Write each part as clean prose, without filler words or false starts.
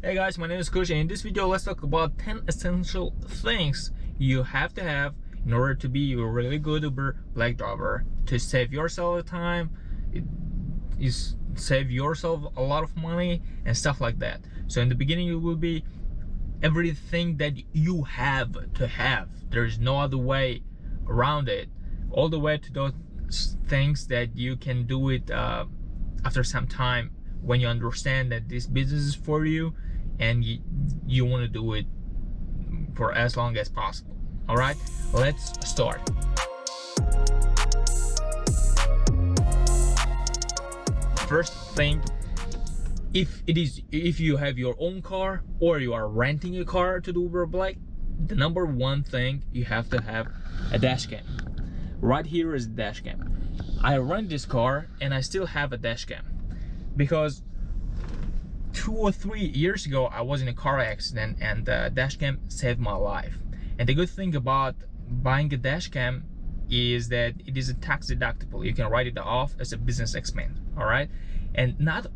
Hey guys, my name is Khushnud. In this video, let's talk about 10 essential things you have to have in order to be a really good Uber Black driver. To save yourself time, save yourself a lot of money and stuff like that. So in the beginning, it will be everything that you have to have. There's no other way around it. All the way to those things that you can do it after some time when you understand that this business is for you and you want to do it for as long as possible. All right, let's start. First thing, if you have your own car or you are renting a car to do Uber Black, the number one thing you have to have a dash cam. Right here is a dash cam. I rent this car and I still have a dash cam because 2 or 3 years ago I was in a car accident and the dash cam saved my life. And the good thing about buying a dash cam is that it is a tax deductible. You can write it off as a business expense. All right, and not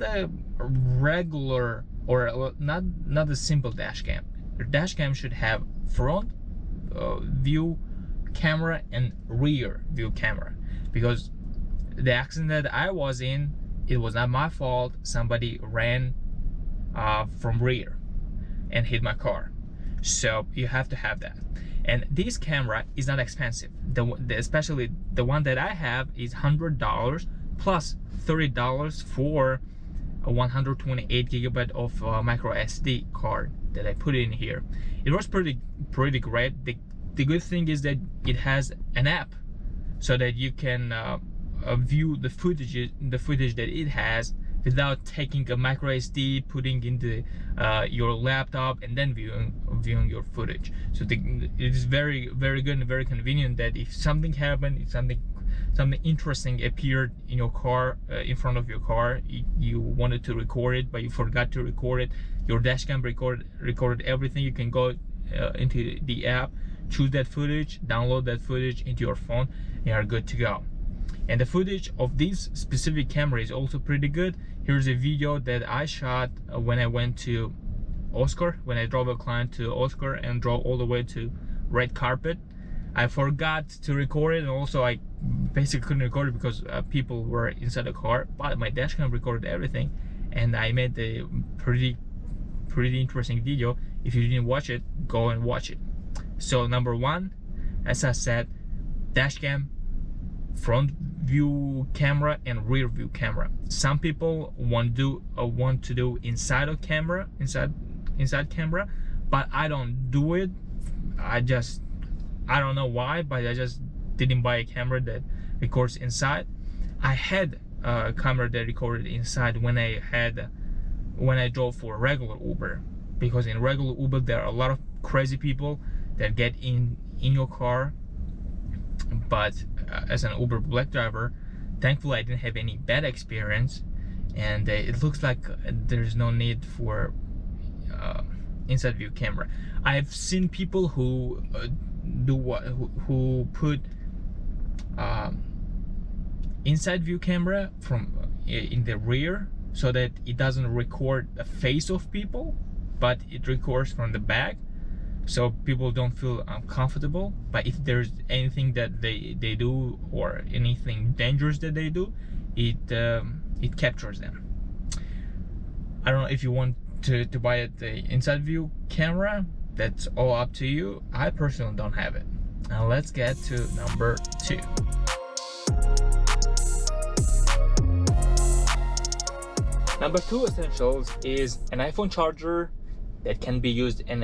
a regular or not a simple dash cam. Your dash cam should have front view camera and rear view camera, because the accident that I was in, it was not my fault. Somebody ran from rear and hit my car. So you have to have that. And this camera is not expensive. Especially the one that I have is $100 plus $30 for a 128 gigabyte of micro SD card that I put in here. It was pretty great. The good thing is that it has an app so that you can view the footage that it has without taking a micro SD, putting into your laptop and then viewing your footage. So it is very good and very convenient that if something happened, if something interesting appeared in your car, in front of your car, you wanted to record it but you forgot to record it, your dashcam recorded everything. You can go into the app, choose that footage, download that footage into your phone, and you are good to go. And the footage of this specific camera is also pretty good. Here's a video that I shot when I went to Oscar, when I drove a client to Oscar and drove all the way to red carpet. I forgot to record it, and also I basically couldn't record it because people were inside the car, but my dashcam recorded everything and I made a pretty interesting video. If you didn't watch it, go and watch it. So number one, as I said, dashcam, front view camera and rear view camera. Some people want to do inside camera, but I don't do it. I don't know why, but I just didn't buy a camera that records inside. I had a camera that recorded inside when I drove for regular Uber, because in regular Uber there are a lot of crazy people that get in your car. But as an Uber Black driver, thankfully I didn't have any bad experience, and it looks like there's no need for inside view camera. I've seen people who put inside view camera from in the rear so that it doesn't record the face of people, but it records from the back, so people don't feel uncomfortable. But if there's anything that they do or anything dangerous that they do, it captures them. I don't know if you want to buy the inside view camera. That's all up to you. I personally don't have it. Now let's get to number 2. Number 2 essentials is an iPhone charger that can be used in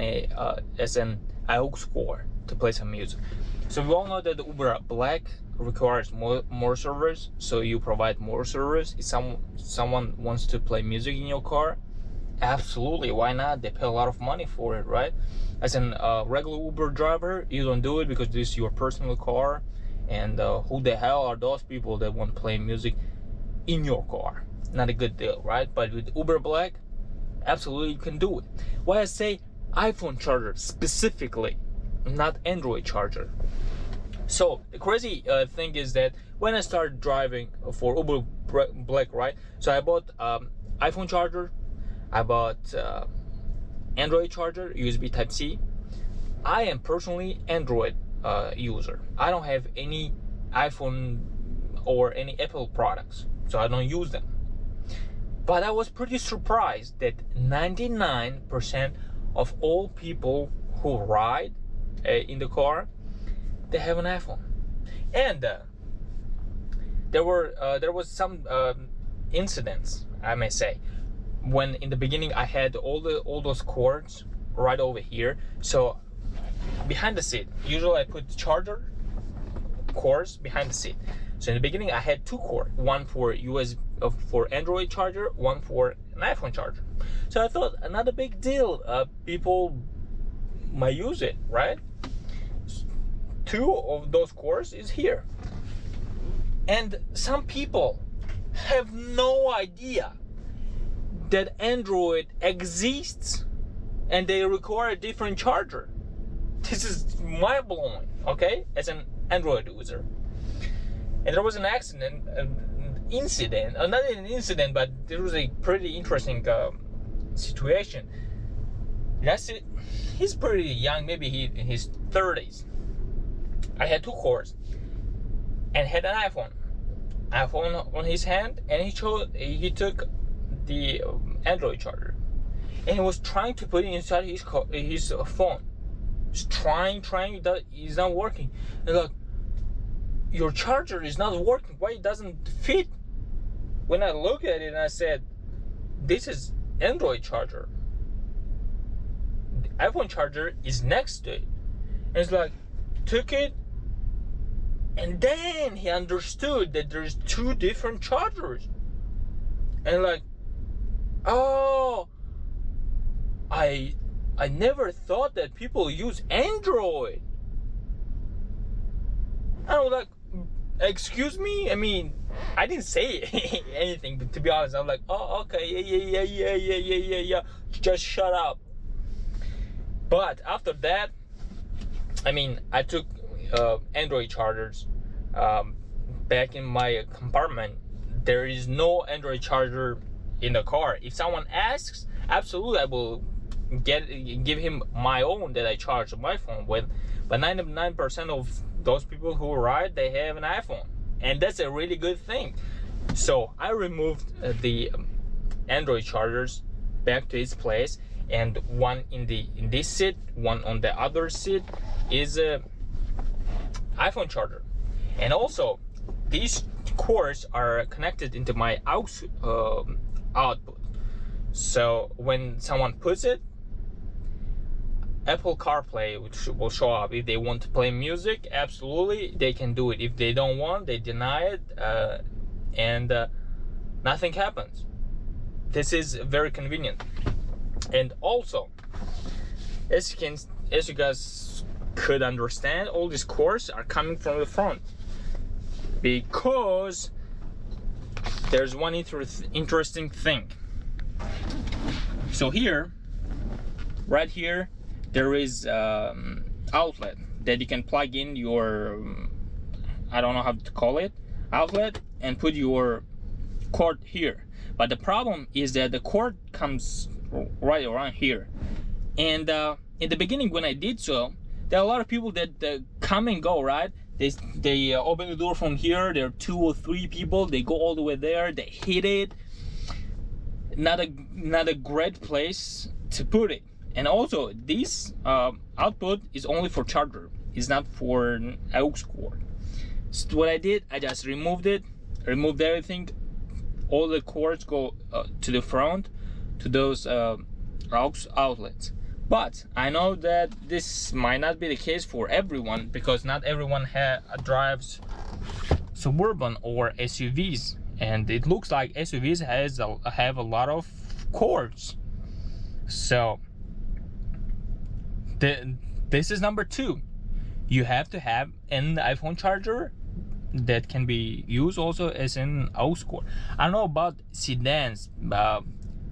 as an aux cord to play some music. So we all know that the Uber Black requires more servers, so you provide more servers. If someone wants to play music in your car, absolutely, why not? They pay a lot of money for it, right? As an regular Uber driver, you don't do it because this is your personal car, and who the hell are those people that want to play music in your car? Not a good deal, right? But with Uber Black, absolutely you can do it. Why I say iPhone charger specifically, not Android charger. So the crazy thing is that when I started driving for Uber Black, right? So I bought iPhone charger, I bought Android charger, USB Type-C. I am personally Android user. I don't have any iPhone or any Apple products, so I don't use them. But I was pretty surprised that 99% of all people who ride in the car, they have an iPhone. And there was some incidents, I may say, when in the beginning I had all those cords right over here. So behind the seat, usually I put charger cords behind the seat. So in the beginning I had two cords, one for USB for Android charger, one for an iPhone charger. So I thought, not a big deal, people might use it, right? Two of those cords is here, and some people have no idea that Android exists and they require a different charger. This is mind-blowing, okay, as an Android user. And there was an accident, incident, not an incident, but there was a pretty interesting situation. That's it. He's pretty young, maybe he in his 30s. I had two cords and had an iPhone on his hand, and he took the Android charger and he was trying to put it inside his phone. He's trying, that is not working. And like, your charger is not working. Why it doesn't fit? When I look at it and I said, this is Android charger. The iPhone charger is next to it. And it's like, took it, and then he understood that there's two different chargers. And like, oh, I never thought that people use Android. I was like, excuse me? I mean, I didn't say anything, but to be honest, I'm like, oh, okay, yeah, just shut up. But after that, I mean, I took Android chargers back in my compartment. There is no Android charger in the car. If someone asks, absolutely I will give him my own that I charge my phone with. But 99% of those people who ride, they have an iPhone, and that's a really good thing. So I removed the Android chargers back to its place, and one in this seat, one on the other seat is a iPhone charger. And also these cords are connected into my aux output. So when someone puts it, Apple CarPlay will show up. If they want to play music, absolutely they can do it. If they don't want, they deny it, and nothing happens. This is very convenient. And also, as you guys could understand, all these cords are coming from the front, because there's one interesting thing. So here, right here, there is outlet that you can plug in your, I don't know how to call it, outlet, and put your cord here. But the problem is that the cord comes right around here. And in the beginning when I did so, there are a lot of people that come and go, right? They open the door from here. There are 2 or 3 people. They go all the way there. They hit it. Not a great place to put it. And also, this output is only for charger. It's not for an aux cord. So what I did, I just removed everything. All the cords go to the front, to those aux outlets. But I know that this might not be the case for everyone, because not everyone drives Suburban or SUVs, and it looks like SUVs have a lot of cords. So this is number 2. You have to have an iPhone charger that can be used also as an aux cord. I don't know about sedans.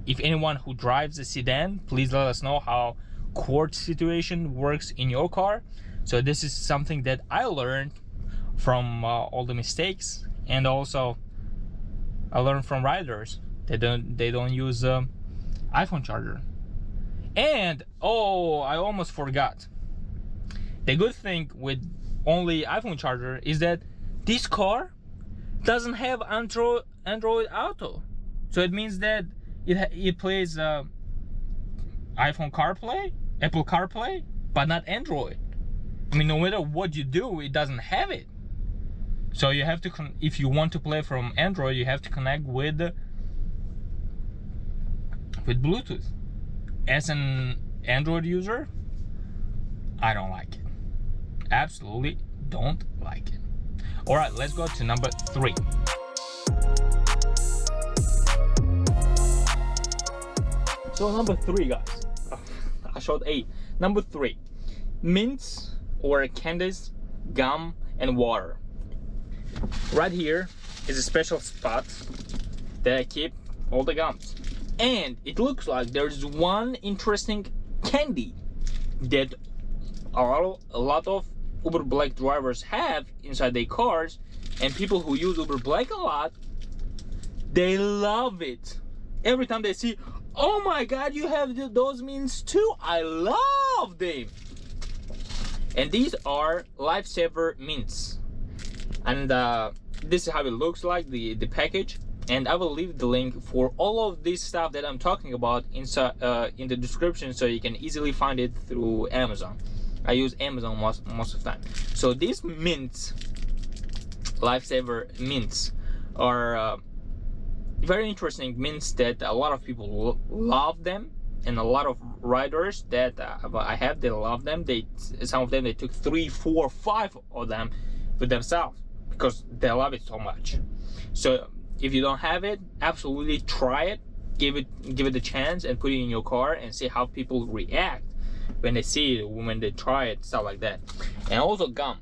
If anyone who drives a sedan, please let us know how cord situation works in your car. So this is something that I learned from all the mistakes, and also I learned from riders. They don't use iPhone charger. And oh, I almost forgot. The good thing with only iPhone charger is that this car doesn't have Android Auto. So it means that it plays iPhone CarPlay, Apple CarPlay, but not Android. I mean, no matter what you do, it doesn't have it. So you have to, if you want to play from Android, you have to connect with Bluetooth. As an Android user, I don't like it. Absolutely don't like it. All right, let's go to number 3. So number 3, guys. I showed 8. Number 3, mints or candies, gum, and water. Right here is a special spot that I keep all the gums. And it looks like there's one interesting candy that a lot of Uber Black drivers have inside their cars, and people who use Uber Black a lot, they love it. Every time they see, oh my god, you have those mints too, I love them. And these are Lifesaver mints. And this is how it looks like, the package. And I will leave the link for all of this stuff that I'm talking about inside in the description, so you can easily find it through Amazon. I use Amazon most of the time. So these mints, Lifesaver mints, are very interesting mints that a lot of people love them, and a lot of riders that I have, they love them. Some of them, they took 3, 4, 5 of them for themselves because they love it so much. So if you don't have it, absolutely try it. Give it a chance and put it in your car and see how people react when they see it, when they try it, stuff like that. And also gum.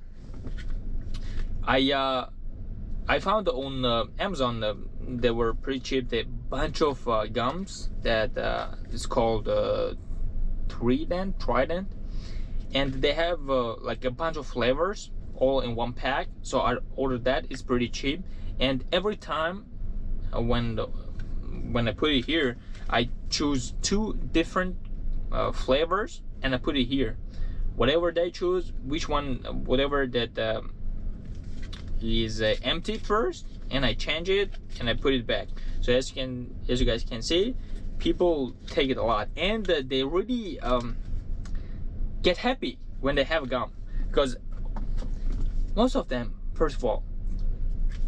I found on Amazon they were pretty cheap. They bunch of gums that is called Trident, and they have like a bunch of flavors all in one pack. So I ordered that. It's pretty cheap. And every time when I put it here, I choose 2 different flavors and I put it here. Whatever they choose, which one, whatever that is empty first, and I change it and I put it back. So as you guys can see, people take it a lot, and they really get happy when they have gum, because most of them, first of all,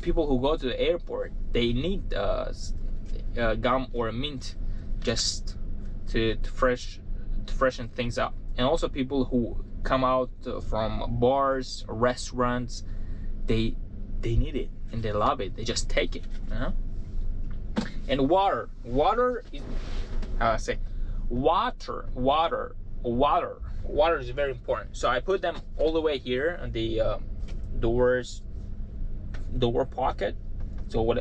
people who go to the airport, they need gum or a mint just to freshen things up. And also people who come out from bars, restaurants, they need it and they love it. They just take it, you know? And water is, how I say, water is very important. So I put them all the way here on the door pocket. So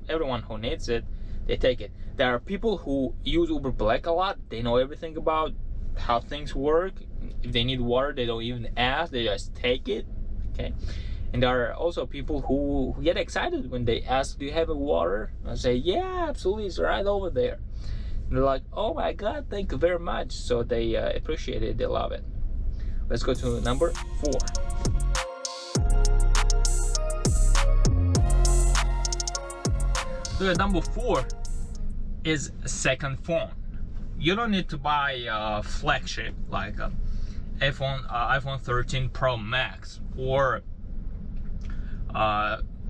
everyone who needs it, they take it. There are people who use Uber Black a lot. They know everything about how things work. If they need water, they don't even ask, they just take it. Okay. And there are also people who get excited when they ask, do you have a water? I say, yeah, absolutely, it's right over there. And they're like, oh my god, thank you very much. So they appreciate it, they love it. Let's go to number 4. So number 4 is a second phone. You don't need to buy a flagship like a iPhone 13 Pro Max or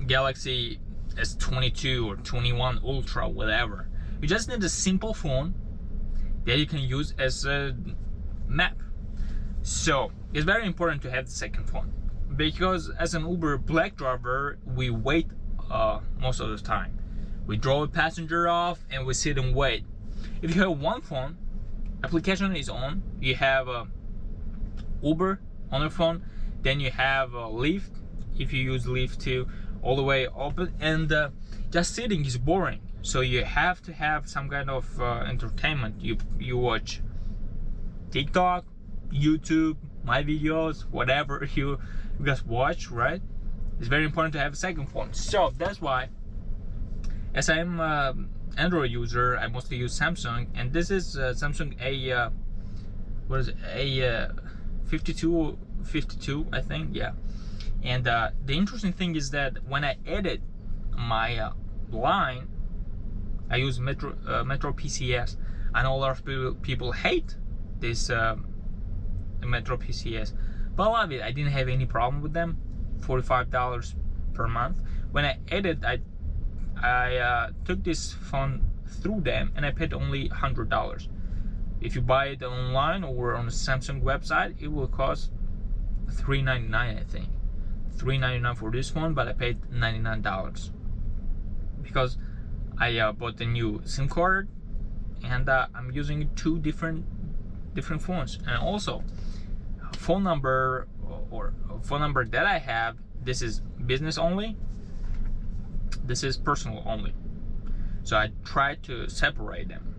Galaxy S22 or 21 Ultra, whatever. You just need a simple phone that you can use as a map. So it's very important to have the second phone, because as an Uber Black driver, we wait most of the time. We drop a passenger off and we sit and wait. If you have one phone, application is on, you have Uber on your phone, then you have Lyft, if you use Lyft too, all the way open, and just sitting is boring. So you have to have some kind of entertainment. You watch TikTok, YouTube, my videos, whatever you guys watch, right? It's very important to have a second phone. So that's why, as I'm Android user. I mostly use Samsung, and this is Samsung A what is it, A 52, I think, yeah. And the interesting thing is that when I edit my line, I use Metro PCS. I know a lot of people hate this Metro PCS, but I love it. I didn't have any problem with them. $45 per month. When I edit, I took this phone through them, and I paid only $100. If you buy it online or on the Samsung website, it will cost $399, I think. $399 for this phone, but I paid $99 because I bought the new SIM card, and I'm using two different phones. And also, phone number that I have, this is business only, this is personal only. So I try to separate them,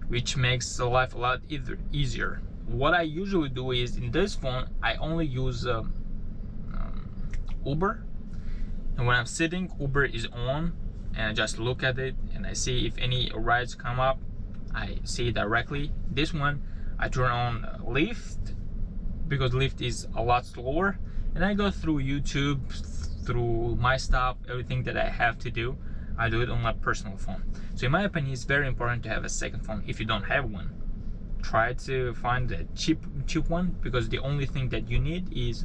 which makes the life a lot easier. What I usually do is, in this phone, I only use Uber, and when I'm sitting, Uber is on, and I just look at it and I see if any rides come up, I see it directly. This one, I turn on Lyft because Lyft is a lot slower, and I go through YouTube, through my stuff, everything that I have to do, I do it on my personal phone. So in my opinion, it's very important to have a second phone. If you don't have one, try to find a cheap one, because the only thing that you need is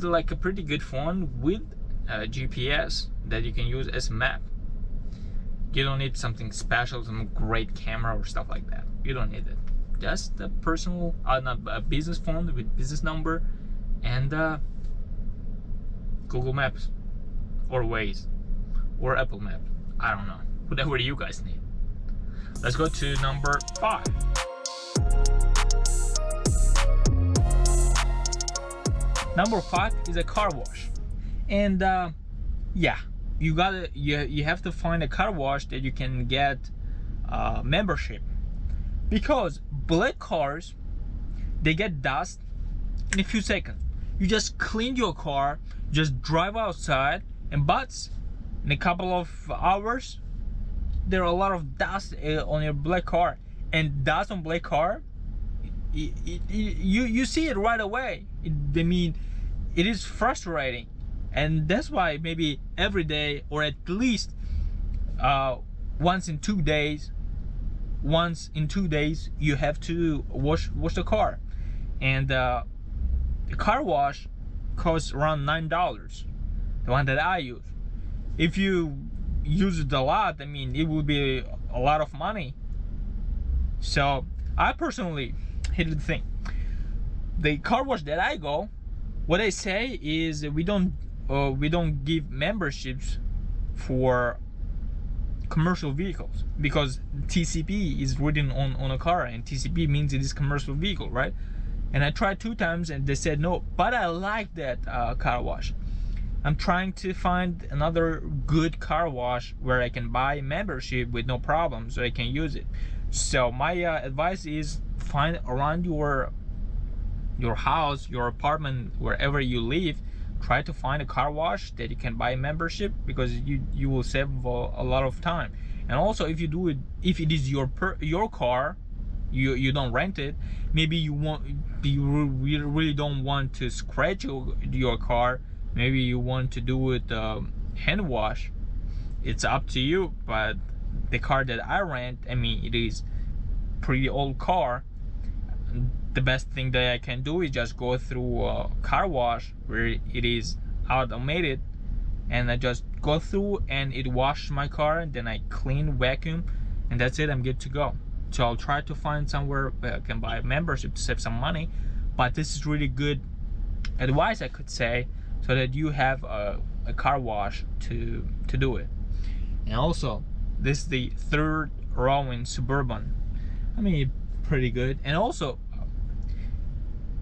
like a pretty good phone with GPS that you can use as a map. You don't need something special, some great camera or stuff like that. You don't need it. Just a personal, not a business phone with business number, and Google Maps or Waze or Apple Map. I don't know, whatever you guys need. Let's go to number 5. Number 5 is a car wash, and yeah, you have to find a car wash that you can get membership, because black cars, they get dust in a few seconds. You just clean your car, just drive outside, and but in a couple of hours, there are a lot of dust on your black car, and dust on black car, you see it right away. I mean, it is frustrating, and that's why maybe every day, or at least once in 2 days, you have to wash the car. And the car wash costs around $9, the one that I use. If you use it a lot, I mean, it will be a lot of money. So I personally, here's the thing, the car wash that I go, what I say is we don't give memberships for commercial vehicles, because TCP is written on a car, and TCP means it is commercial vehicle, right? And I tried 2 times and they said no, but I like that car wash. I'm trying to find another good car wash where I can buy membership with no problem, so I can use it. So my advice is, find around your house, your apartment, wherever you live, try to find a car wash that you can buy membership, because you will save a lot of time. And also, if you do it, if it is your car, you don't rent it, maybe you really don't want to scratch your car, maybe you want to do it hand wash, it's up to you. But the car that I rent, I mean, it is pretty old car. The best thing that I can do is just go through a car wash where it is automated, and I just go through and it washes my car, and then I clean, vacuum, and that's it. I'm good to go. So I'll try to find somewhere where I can buy a membership to save some money. But this is really good advice, I could say, so that you have a car wash to do it. And also, this is the 3rd row in Suburban. I mean, pretty good. And also,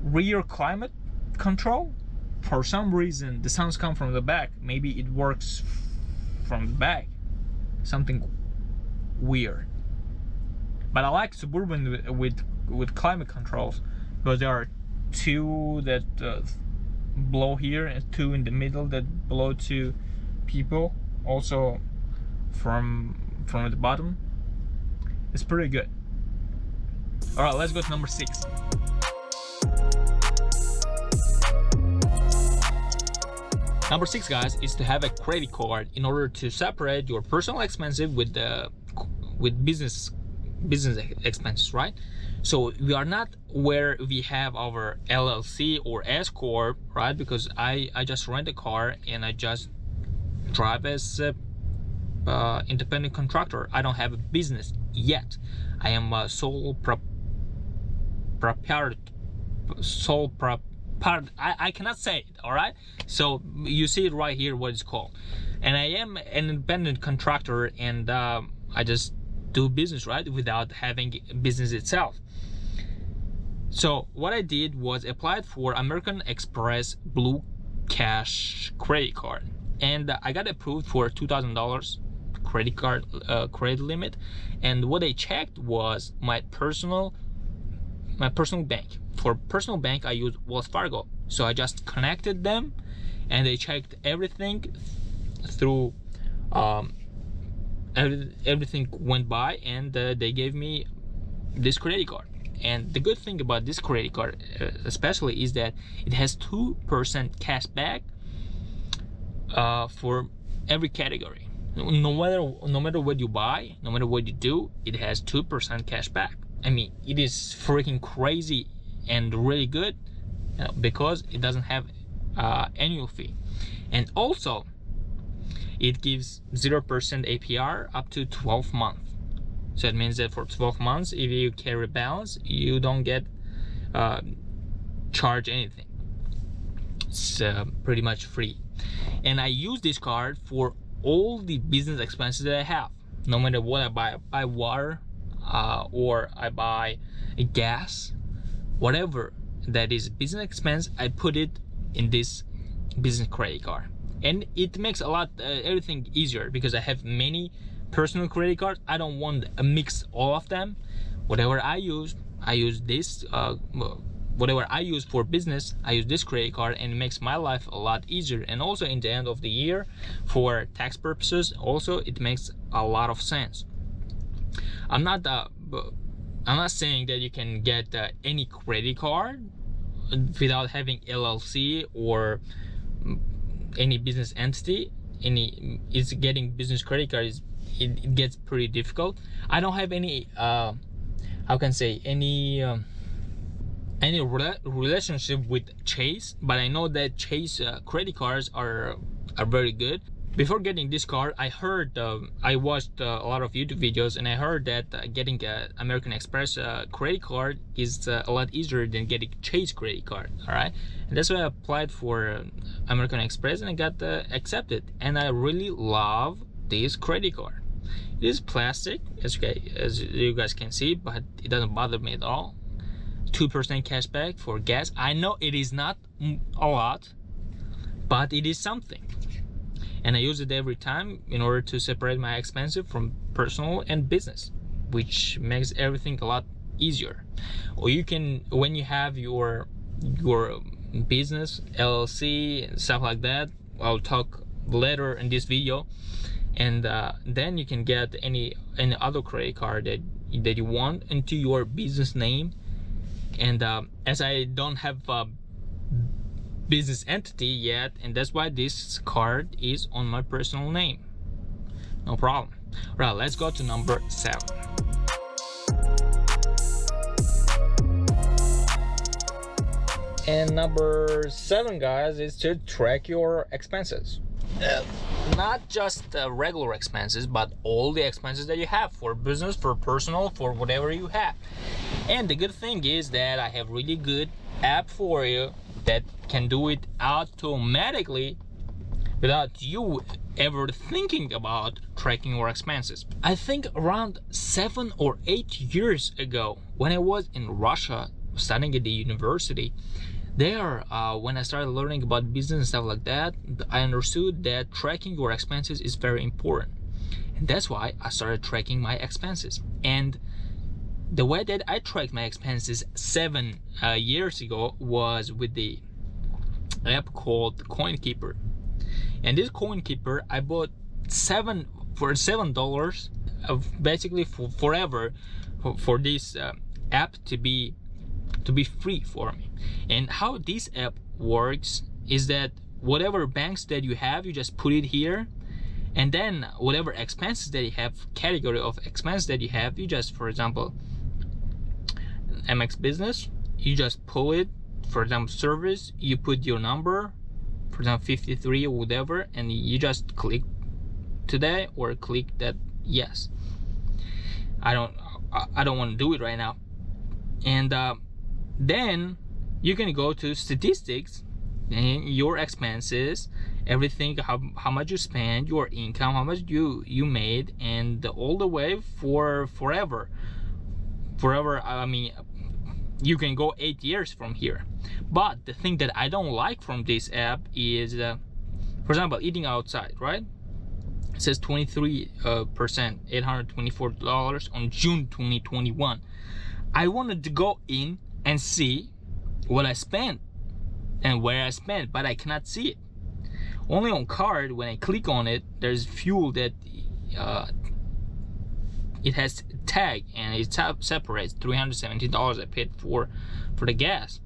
rear climate control, for some reason the sounds come from the back. Maybe it works from the back, something weird. But I like Suburban with climate controls, because there are 2 that blow here and 2 in the middle that blow to people. Also from the bottom. It's pretty good. All right, let's go to number 6. Number 6, guys, is to have a credit card in order to separate your personal expenses with business expenses, right? So we are not where we have our LLC or S corp, right? Because I just rent a car and I just drive as a independent contractor. I don't have a business yet. I am a sole I cannot say it, all right? So you see it right here what it's called. And I am an independent contractor, and I just do business, right, without having business itself. So what I did was applied for American Express Blue Cash credit card, and I got approved for $2,000 credit card credit limit. And what they checked was my personal bank. For personal bank, I use Wells Fargo, so I just connected them, and they checked everything through. Everything went by, and they gave me this credit card. And the good thing about this credit card, especially, is that it has 2% cash back for every category. No matter what you buy, no matter what you do, it has 2% cash back. I mean, it is freaking crazy and really good, because it doesn't have annual fee, and also it gives 0% APR up to 12 months. So it means that for 12 months, if you carry balance, you don't get charged anything. It's pretty much free. And I use this card for all the business expenses that I have. No matter what I buy water, or I buy gas, whatever that is business expense, I put it in this business credit card. And it makes everything easier, because I have many personal credit cards. I don't want to mix all of them. Whatever I use this. Whatever I use for business, I use this credit card, and it makes my life a lot easier. And also in the end of the year, for tax purposes, also it makes a lot of sense. I'm not saying that you can get any credit card without having LLC or any business entity. It's getting business credit card it gets pretty difficult. I don't have any any relationship with Chase, but I know that Chase credit cards are very good. Before getting this card, I heard I watched a lot of YouTube videos, and I heard that getting an American Express credit card is a lot easier than getting Chase credit card. All right, and that's why I applied for American Express, and I got accepted. And I really love this credit card. It is plastic, as you guys can see, but it doesn't bother me at all. 2% cash back for gas. I know it is not a lot, but it is something. And I use it every time in order to separate my expenses from personal and business, which makes everything a lot easier. Or you can, when you have your business LLC and stuff like that, I'll talk later in this video, and then you can get any other credit card that you want into your business name. And as I don't have a business entity yet, and that's why this card is on my personal name. No problem. Right, let's go to number 7. And number 7, guys, is to track your expenses. Not just regular expenses, but all the expenses that you have for business, for personal, for whatever you have. And the good thing is that I have really good app for you that can do it automatically without you ever thinking about tracking your expenses. I think around 7 or 8 years ago, when I was in Russia studying at the university, there when I started learning about business and stuff like that, I understood that tracking your expenses is very important. And that's why I started tracking my expenses. And the way that I tracked my expenses 7 years ago was with the app called CoinKeeper. And this CoinKeeper, I bought 7 for $7 basically for forever for this app to be free for me. And how this app works is that whatever banks that you have, you just put it here, and then whatever expenses that you have, category of expense that you have, you just, for example, MX Business, you just pull it. For example, service, you put your number, for example 53 or whatever, and you just click today or click that yes. I don't want to do it right now. And then you can go to statistics and your expenses, everything, how much you spend, your income, how much you made, and all the way for forever. I mean, you can go 8 years from here. But the thing that I don't like from this app is, for example, eating outside, right? It says 23%, $824 on June 2021. I wanted to go in and see what I spent and where I spent, but I cannot see it. Only on card, when I click on it, there's fuel that it has tag, and it separates $317 I paid for the gas.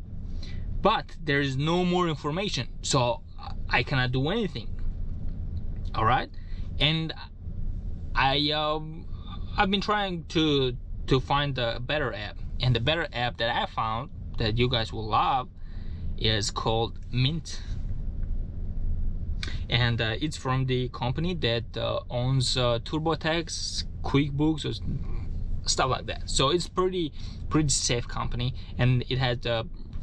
But there's no more information, so I cannot do anything. All right, and I've been trying to find a better app, and the better app that I found that you guys will love is called Mint, and it's from the company that owns TurboTax, QuickBooks, or stuff like that. So it's pretty safe company, and it has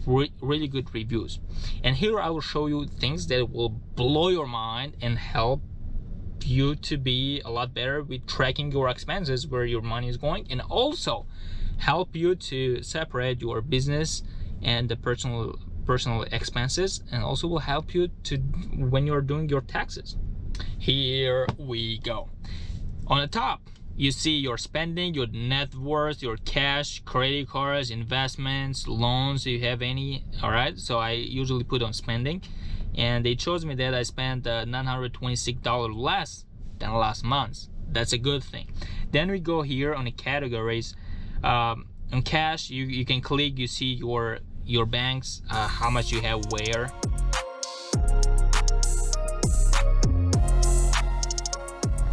really good reviews. And here I will show you things that will blow your mind and help you to be a lot better with tracking your expenses, where your money is going, and also help you to separate your business and the personal expenses, and also will help you to when you're doing your taxes. Here we go. On the top, you see your spending, your net worth, your cash, credit cards, investments, loans, if you have any. All right, so I usually put on spending, and it shows me that I spent $926 less than last month. That's a good thing. Then we go here on the categories. On cash, you can click, you see your banks, how much you have where.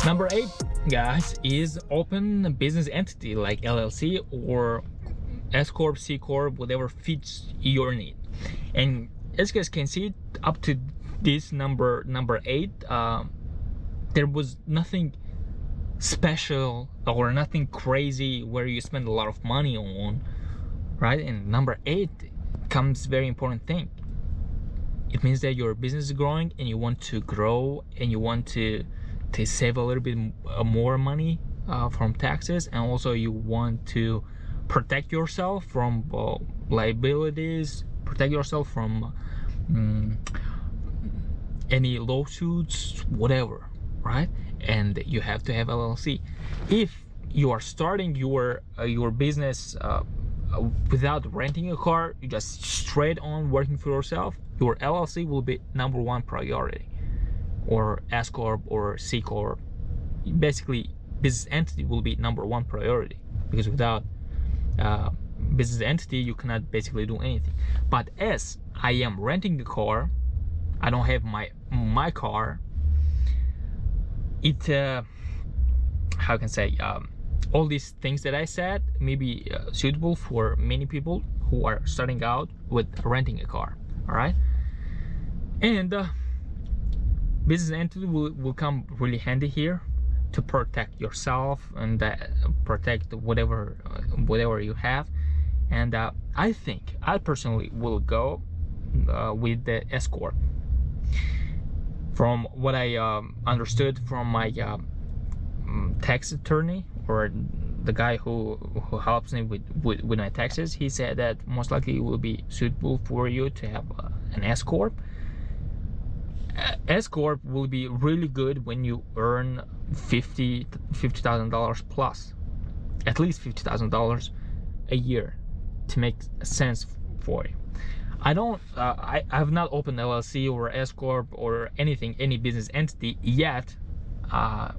Number 8, guys, is open a business entity like LLC or S Corp, C Corp, whatever fits your need. And as you guys can see, up to this number 8, there was nothing special or nothing crazy where you spend a lot of money on, right? And number 8 comes very important thing. It means that your business is growing and you want to grow, and you want to save a little bit more money from taxes, and also you want to protect yourself from liabilities, protect yourself from any lawsuits, whatever, right? And you have to have LLC. If you are starting your business without renting a car, you just straight on working for yourself, your LLC will be number 1 priority, or S Corp or C Corp. Basically, business entity will be number 1 priority, because without business entity you cannot basically do anything. But as I am renting the car, I don't have my car, it how can I say, all these things that I said may be suitable for many people who are starting out with renting a car. All right, and business entity will come really handy here to protect yourself and protect whatever you have. And I personally will go with the S Corp. From what I understood from my tax attorney, or the guy who helps me with my taxes, he said that most likely it will be suitable for you to have an S Corp. S Corp will be really good when you earn $50,000 plus, at least $50,000 a year, to make sense for you. I have not opened LLC or S Corp or anything, any business entity yet,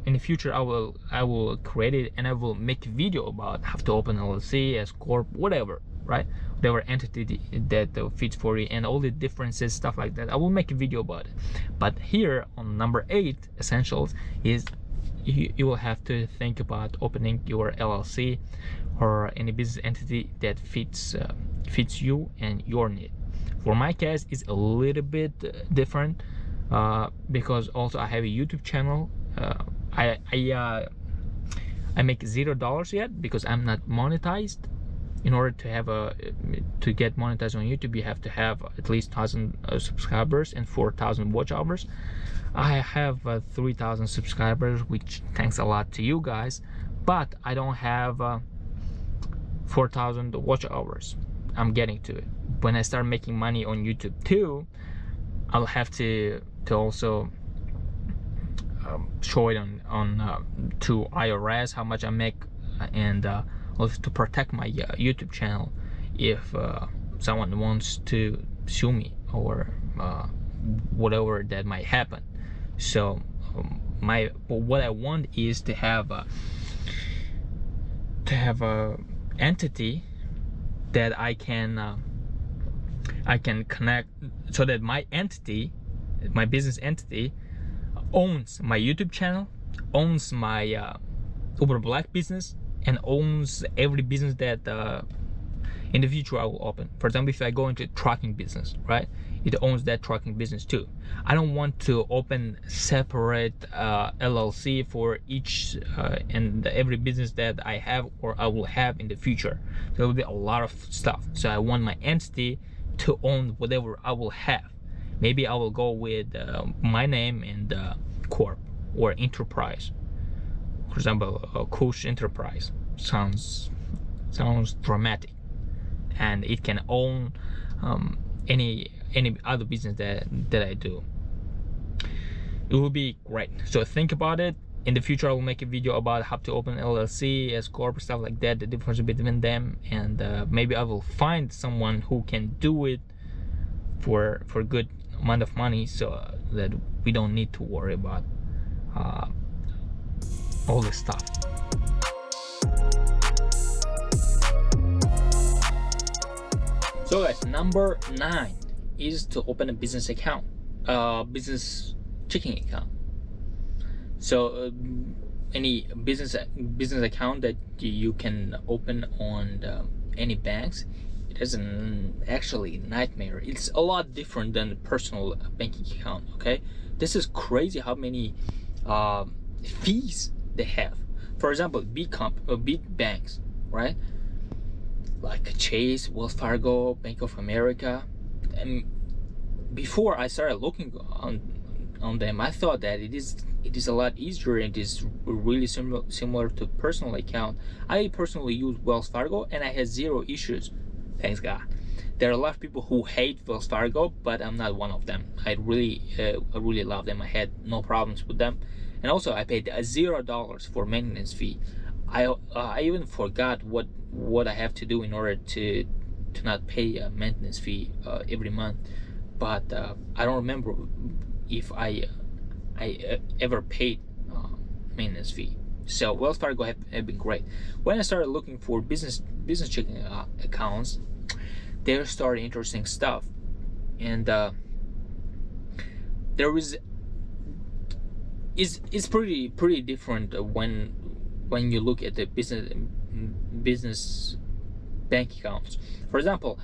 in the future I will create it, and I will make a video about how to open LLC, S corp, whatever, right? Whatever entity that fits for you, and all the differences, stuff like that. I will make a video about it. But here on number 8 essentials is you will have to think about opening your LLC or any business entity that fits you and your need. For my case, it's a little bit different because also I have a YouTube channel. I make $0 yet because I'm not monetized. In order to get monetized on YouTube, you have to have at least 1,000 subscribers and 4,000 watch hours. I have 3,000 subscribers, which thanks a lot to you guys, but I don't have 4,000 watch hours. I'm getting to it. When I start making money on YouTube too, I'll have to also show it on to IRS how much I make, and also to protect my YouTube channel if someone wants to sue me or whatever that might happen. So what I want is to have a entity that I can connect, so that my business entity owns my YouTube channel, owns my Uber Black business, and owns every business that in the future I will open. For example, if I go into trucking business, right, it owns that trucking business too. I don't want to open separate LLC for each and every business that I have or I will have in the future. There will be a lot of stuff, so I want my entity to own whatever I will have. Maybe I will go with my name and corp or enterprise. For example, Khush Enterprise sounds dramatic, and it can own any other business that I do. It will be great. So think about it. In the future, I will make a video about how to open LLC, S corp, stuff like that, the difference between them, and maybe I will find someone who can do it for a good amount of money, so that we don't need to worry about all this stuff. So guys, number 9 is to open a business account, business checking account. So any business account that you can open on any banks, it is actually a nightmare. It's a lot different than a personal banking account. Okay, this is crazy how many fees they have. For example, big banks, right? Like Chase, Wells Fargo, Bank of America. And before I started looking on them, I thought that it is a lot easier. It is really similar to personal account. I personally use Wells Fargo and I had 0 issues. Thanks God. There are a lot of people who hate Wells Fargo, but I'm not one of them. I really love them. I had no problems with them, and also I paid $0 for maintenance fee. I even forgot what I have to do in order to not pay a maintenance fee every month, but I don't remember if I ever paid maintenance fee. So Wells Fargo have been great. When I started looking for business checking accounts, there started interesting stuff, and there is pretty different when you look at the business bank accounts. For example,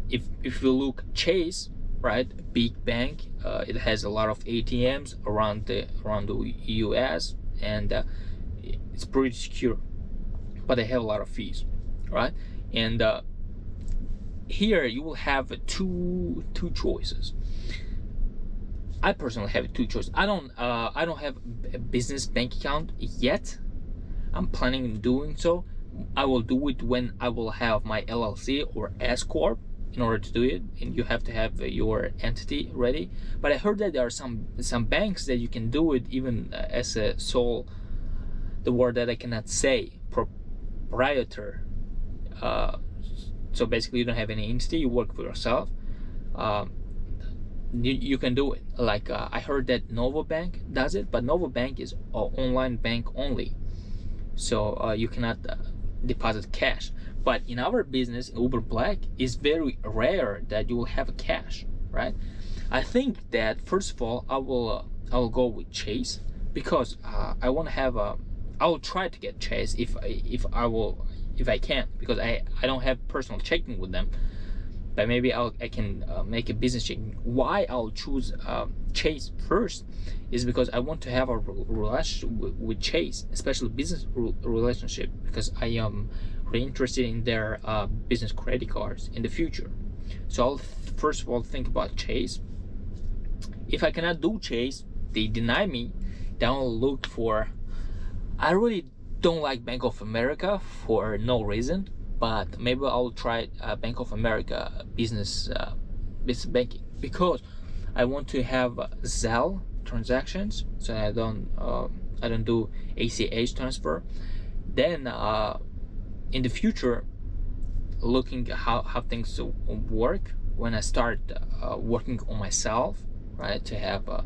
if you look Chase, right, big bank, it has a lot of ATMs around the US, and it's pretty secure, but they have a lot of fees, right? And here you will have two choices. I personally have 2 choices. I don't have a business bank account yet. I'm planning on doing so. I will do it when I will have my LLC or S corp. In order to do it, and you have to have your entity ready. But I heard that there are some banks that you can do it even as a sole, the word that I cannot say, proprietor. So basically you don't have any entity, you work for yourself. you can do it. Like I heard that Novo Bank does it, but Novo Bank is online bank only, so you cannot deposit cash. But in our business, Uber Black, is very rare that you will have cash, right? I think that first of all, I will go with Chase, because I want to have a. I will try to get Chase if I can, because I don't have personal checking with them. But maybe I can make a business checking. Why I'll choose Chase first is because I want to have a relationship with Chase, especially business relationship, because I am really interested in their business credit cards in the future. So I'll first of all think about Chase. If I cannot do Chase, they deny me, then I'll look for. I really don't like Bank of America for no reason, but maybe I'll try Bank of America business banking, because I want to have Zelle transactions, so I don't do ACH transfer. Then in the future, looking at how things work when I start working on myself, right? To have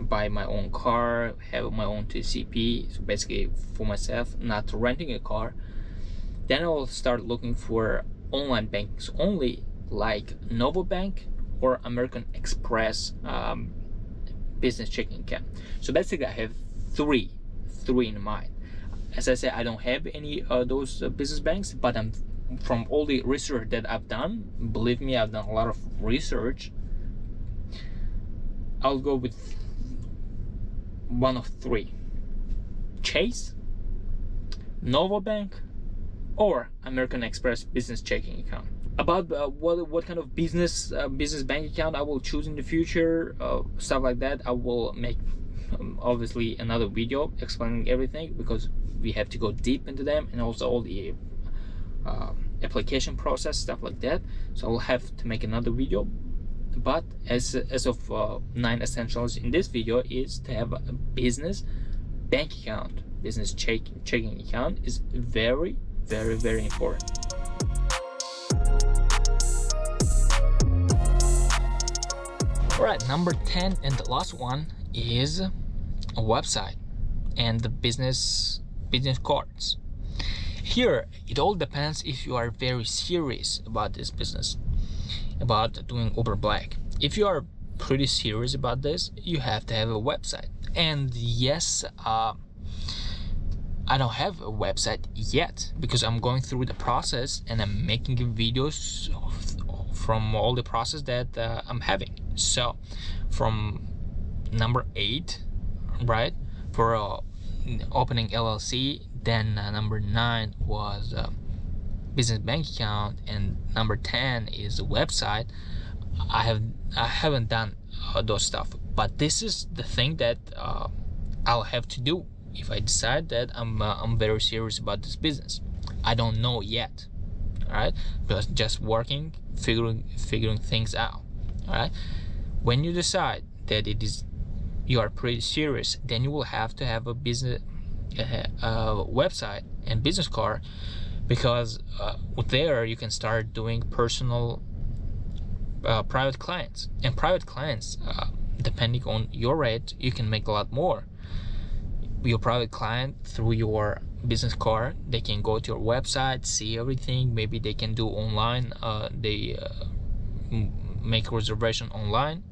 buy my own car, have my own TCP, so basically for myself, not renting a car. Then I will start looking for online banks only, like Novo Bank or American Express business checking account. So basically I have three in mind. As I said, I don't have any of those business banks, but from all the research that I've done, believe me, I've done a lot of research, I'll go with one of three: Chase, Novo Bank, or American Express business checking account. About what kind of business bank account I will choose in the future, stuff like that, I will make obviously another video explaining everything, because we have to go deep into them, and also all the application process, stuff like that. So I'll have to make another video. But as of 9 essentials in this video is to have a business bank account. Business checking account is very, very, very important. Alright, number 10 and the last one is a website and the business cards. Here it all depends if you are very serious about this business, about doing Uber Black. If you are pretty serious about this, you have to have a website. And yes, I don't have a website yet, because I'm going through the process and I'm making videos from all the process that I'm having. So from number 8, right, for opening LLC, then number 9 was business bank account, and number 10 is a website. I haven't done those stuff, but this is the thing that I'll have to do if I decide that I'm very serious about this business. I don't know yet, all right, because just working, figuring things out. All right, when you decide that you are pretty serious, then you will have to have a business website and business card, because there you can start doing personal private clients, and private clients, depending on your rate, you can make a lot more. Your private client, through your business card, they can go to your website, see everything. Maybe they can do online, they make reservation online,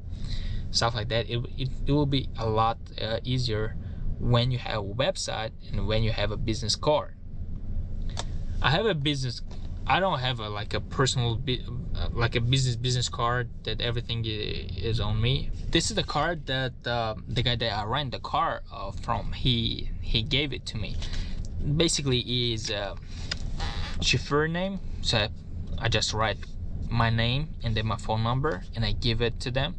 stuff like that. It will be a lot easier when you have a website and when you have a business card. I have a business, I don't have like a personal like a business card that everything is on me. This is the card that the guy that I rent the car from, he gave it to me. Basically is chauffeur name, so I just write my name and then my phone number and I give it to them,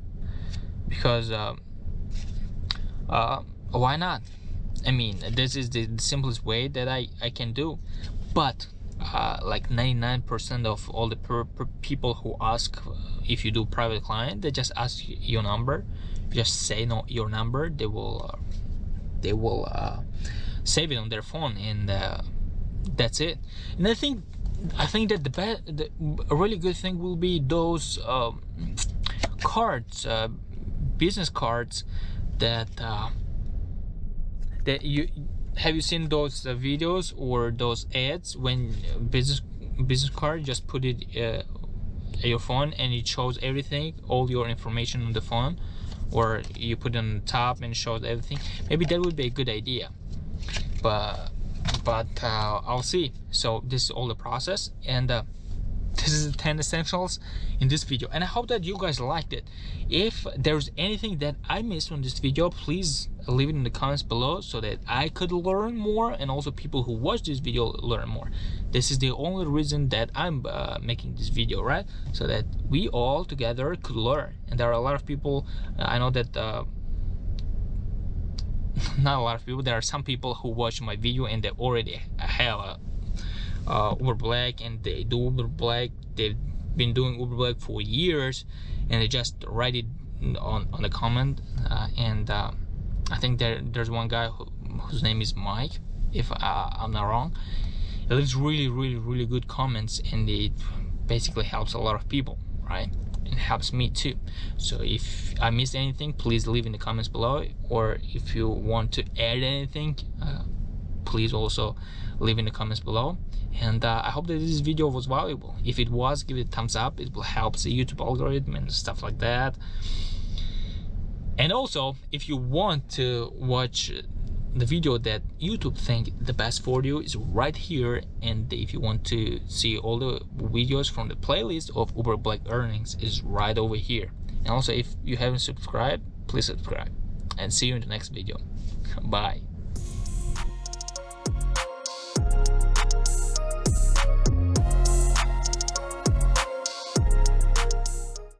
because why not? I mean, this is the simplest way that I can do. But like 99% of all the people who ask if you do private client, they just ask your number. You just say your number, they will save it on their phone, and that's it. And I think that a really good thing will be those cards, business cards that you have you seen those videos or those ads when business card, just put it your phone and it shows everything, all your information on the phone, or you put it on the top and it shows everything. Maybe that would be a good idea, but I'll see. So this is all the process, and this is the 10 essentials in this video, and I hope that you guys liked it. If there's anything that I missed on this video, please leave it in the comments below so that I could learn more, and also people who watch this video learn more. This is the only reason that I'm making this video, right? So that we all together could learn. And there are a lot of people, I know that not a lot of people, there are some people who watch my video and they already have a Uber Black, and they do Uber Black. They've been doing Uber Black for years, and they just write it on the comment. I think there's one guy whose name is Mike, if I'm not wrong. It leaves really good comments, and it basically helps a lot of people, right? It helps me too. So if I missed anything, please leave in the comments below, or if you want to add anything, please also leave in the comments below. And I hope that this video was valuable. If it was, give it a thumbs up. It will help the YouTube algorithm and stuff like that. And also, if you want to watch the video that YouTube think the best for you, is right here. And if you want to see all the videos from the playlist of Uber Black earnings, is right over here. And also, if you haven't subscribed, please subscribe, and see you in the next video. Bye.